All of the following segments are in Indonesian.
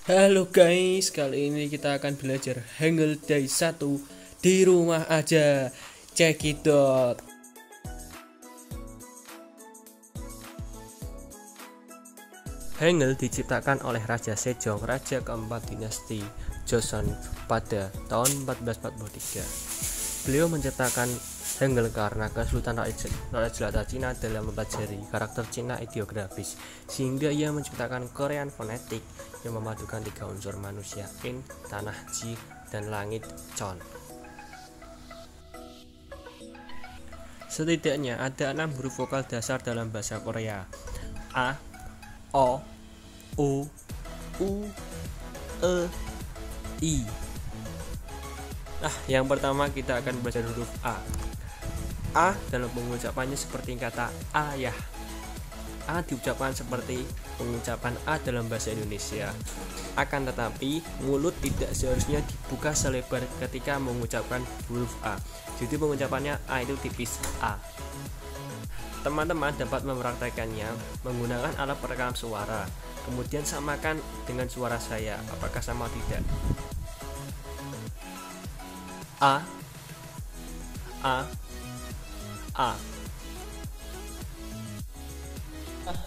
Halo guys, kali ini kita akan belajar Hangul Day 1 di rumah aja. Check it out. Hangul diciptakan oleh Raja Sejong, raja keempat dinasti Joseon pada tahun 1443. Beliau menciptakan Hangul karena kesulitan rakyat jelata Cina dalam mempelajari karakter Cina ideografis, sehingga ia menciptakan Korean fonetik yang memadukan tiga unsur manusia, in, tanah, ji, dan langit, chon. Setidaknya ada 6 huruf vokal dasar dalam bahasa Korea: A, O, U, E, I. Nah, yang pertama kita akan belajar huruf A. A dalam pengucapannya seperti kata ayah. A diucapkan seperti pengucapan A dalam bahasa Indonesia. Akan tetapi, mulut tidak seharusnya dibuka selebar ketika mengucapkan huruf A. Jadi pengucapannya A itu tipis A. Teman-teman dapat mempraktekannya menggunakan alat perekam suara. Kemudian samakan dengan suara saya. Apakah sama tidak? A, A.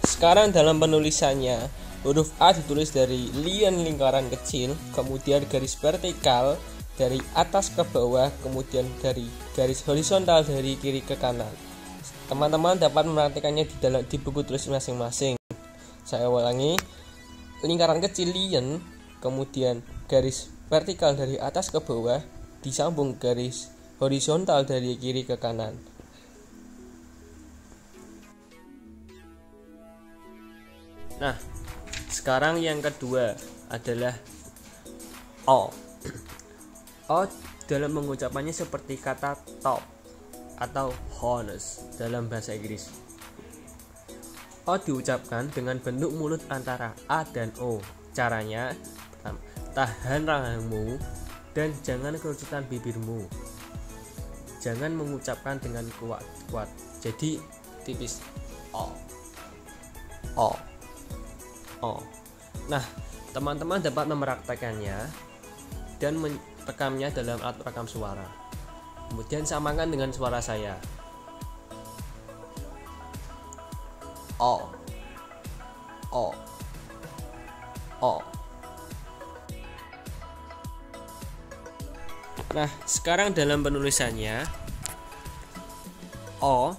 Sekarang dalam penulisannya, huruf A ditulis dari lien lingkaran kecil, kemudian garis vertikal dari atas ke bawah, kemudian dari garis horizontal dari kiri ke kanan. Teman-teman dapat mempraktikkannya di buku tulis masing-masing. Saya ulangi, lingkaran kecil lien, kemudian garis vertikal dari atas ke bawah, disambung garis horizontal dari kiri ke kanan. Nah, sekarang yang kedua adalah O. O dalam mengucapannya seperti kata top atau honest dalam bahasa Inggris. O diucapkan dengan bentuk mulut antara A dan O. Caranya, tahan rahangmu dan jangan kerucutan bibirmu. Jangan mengucapkan dengan kuat. Jadi tipis O. Nah, teman-teman dapat mempraktekannya dan merekamnya dalam alat perekam suara. Kemudian samakan dengan suara saya. O. Nah, sekarang dalam penulisannya, O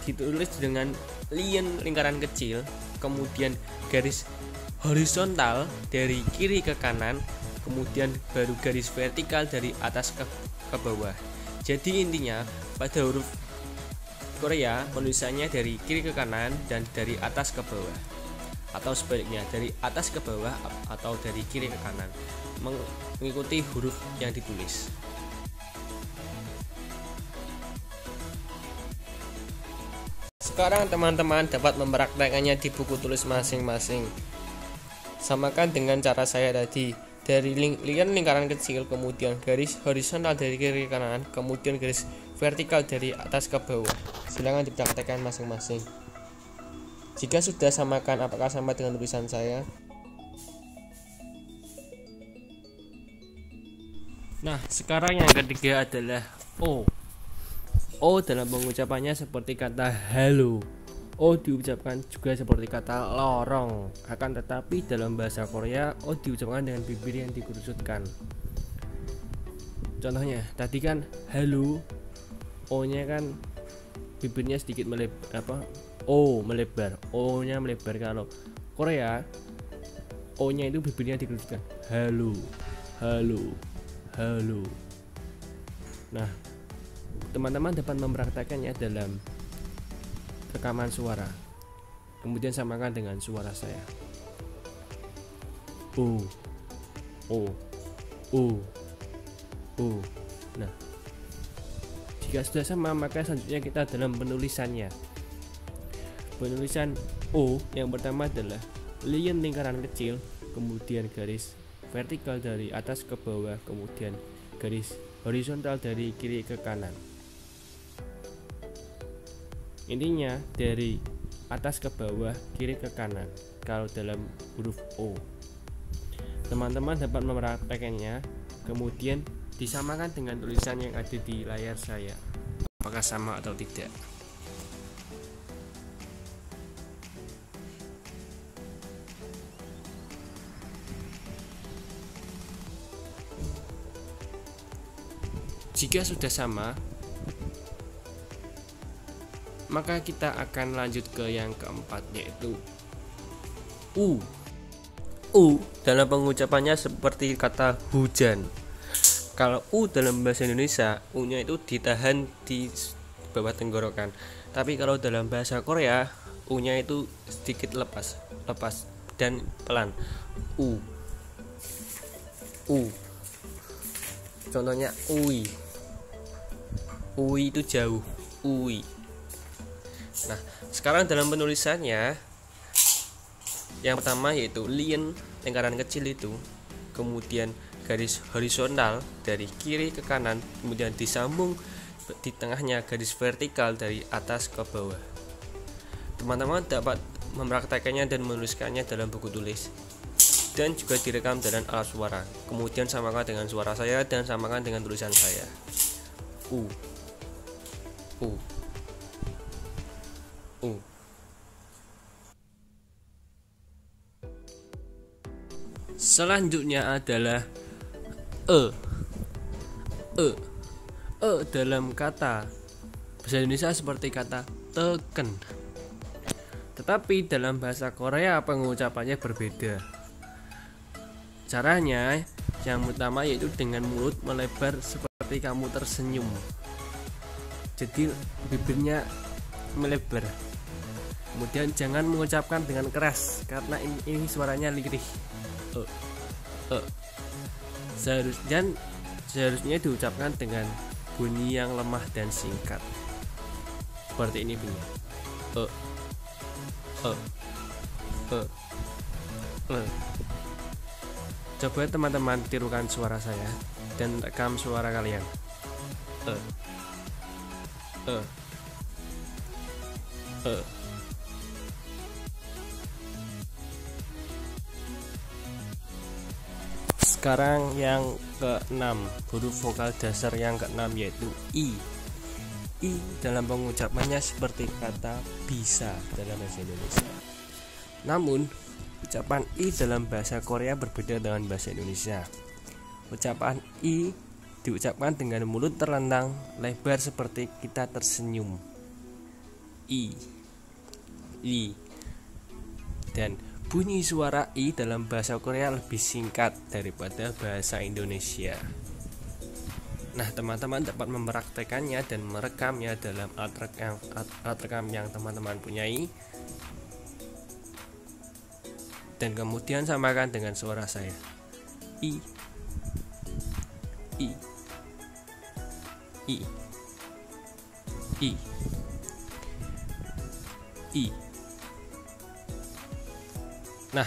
ditulis dengan lien lingkaran kecil, kemudian garis horizontal dari kiri ke kanan, kemudian baru garis vertikal dari atas ke bawah. Jadi intinya pada huruf Korea penulisannya dari kiri ke kanan dan dari atas ke bawah, atau sebaliknya dari atas ke bawah atau dari kiri ke kanan, mengikuti huruf yang ditulis. Sekarang teman-teman dapat mempraktekannya di buku tulis masing-masing. Samakan dengan cara saya tadi, dari lien lingkaran kecil, kemudian garis horizontal dari kiri ke kanan, kemudian garis vertikal dari atas ke bawah. Silakan dipraktekkan masing-masing. Jika sudah samakan, apakah sama dengan tulisan saya? Nah, sekarang yang ketiga adalah O. O dalam pengucapannya seperti kata halo. O diucapkan juga seperti kata lorong. Akan tetapi dalam bahasa Korea, O diucapkan dengan bibir yang dikerucutkan. Contohnya, tadi kan halo, O-nya kan bibirnya sedikit melebar, O melebar, O-nya melebar. Kalau Korea, O-nya itu bibirnya dikerucutkan. Halo. Nah, teman-teman dapat mempraktekannya dalam rekaman suara. Kemudian samakan dengan suara saya. O. Nah, jika sudah sama, maka selanjutnya kita dalam penulisannya. Penulisan O yang pertama adalah lien lingkaran kecil, kemudian garis vertikal dari atas ke bawah, kemudian garis horizontal dari kiri ke kanan. Intinya dari atas ke bawah, kiri ke kanan kalau dalam huruf O. Teman-teman dapat mempraktekannya, kemudian disamakan dengan tulisan yang ada di layar saya. Apakah sama atau tidak? Jika sudah sama, maka kita akan lanjut ke yang keempat, yaitu U. U dalam pengucapannya seperti kata hujan. Kalau U dalam bahasa Indonesia, U-nya itu ditahan di bawah tenggorokan. Tapi kalau dalam bahasa Korea, U-nya itu sedikit lepas dan pelan. U. U. Contohnya ui. Ui itu jauh. Ui. Nah, sekarang dalam penulisannya, yang pertama yaitu lien, lingkaran kecil itu, kemudian garis horizontal dari kiri ke kanan, kemudian disambung di tengahnya garis vertikal dari atas ke bawah. Teman-teman dapat mempraktekannya dan menuliskannya dalam buku tulis, dan juga direkam dengan alat suara. Kemudian samakan dengan suara saya dan samakan dengan tulisan saya. U. U. U. Selanjutnya adalah E. E. E dalam kata bahasa Indonesia seperti kata teken. Tetapi dalam bahasa Korea pengucapannya berbeda. Caranya yang utama yaitu dengan mulut melebar seperti kamu tersenyum. Jadi bibirnya melebar. Kemudian jangan mengucapkan dengan keras karena ini suaranya lirih. Seharusnya diucapkan dengan bunyi yang lemah dan singkat. Seperti ini bunyi. Coba teman-teman tirukan suara saya dan rekam suara kalian. Sekarang yang ke-6, huruf vokal dasar yang ke-6 yaitu I. I dalam pengucapannya seperti kata bisa dalam bahasa Indonesia. Namun, ucapan I dalam bahasa Korea berbeda dengan bahasa Indonesia. Ucapan I diucapkan dengan mulut terlentang lebar seperti kita tersenyum. I. I. Dan bunyi suara I dalam bahasa Korea lebih singkat daripada bahasa Indonesia. Nah, teman-teman dapat mempraktekannya dan merekamnya dalam alat rekam yang teman-teman punyai, dan kemudian samakan dengan suara saya. I. I. I. I. I. Nah,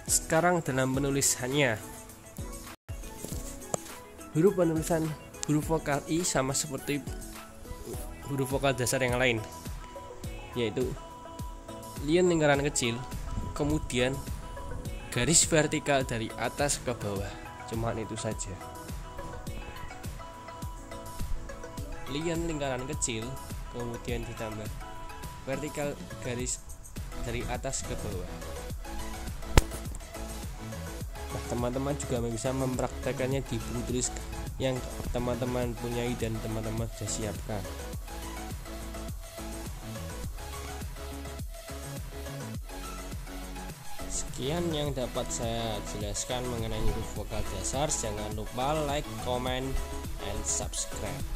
sekarang dalam penulisannya, penulisan huruf vokal I sama seperti huruf vokal dasar yang lain, yaitu lien lingkaran kecil, kemudian garis vertikal dari atas ke bawah. Cuma itu saja. Lien lingkaran kecil, kemudian ditambah vertikal garis dari atas ke bawah. Nah, teman-teman juga bisa mempraktekannya di buku tulis yang teman-teman punyai dan teman-teman sudah siapkan. Sekian yang dapat saya jelaskan mengenai huruf vokal dasar. Jangan lupa like, comment, and subscribe.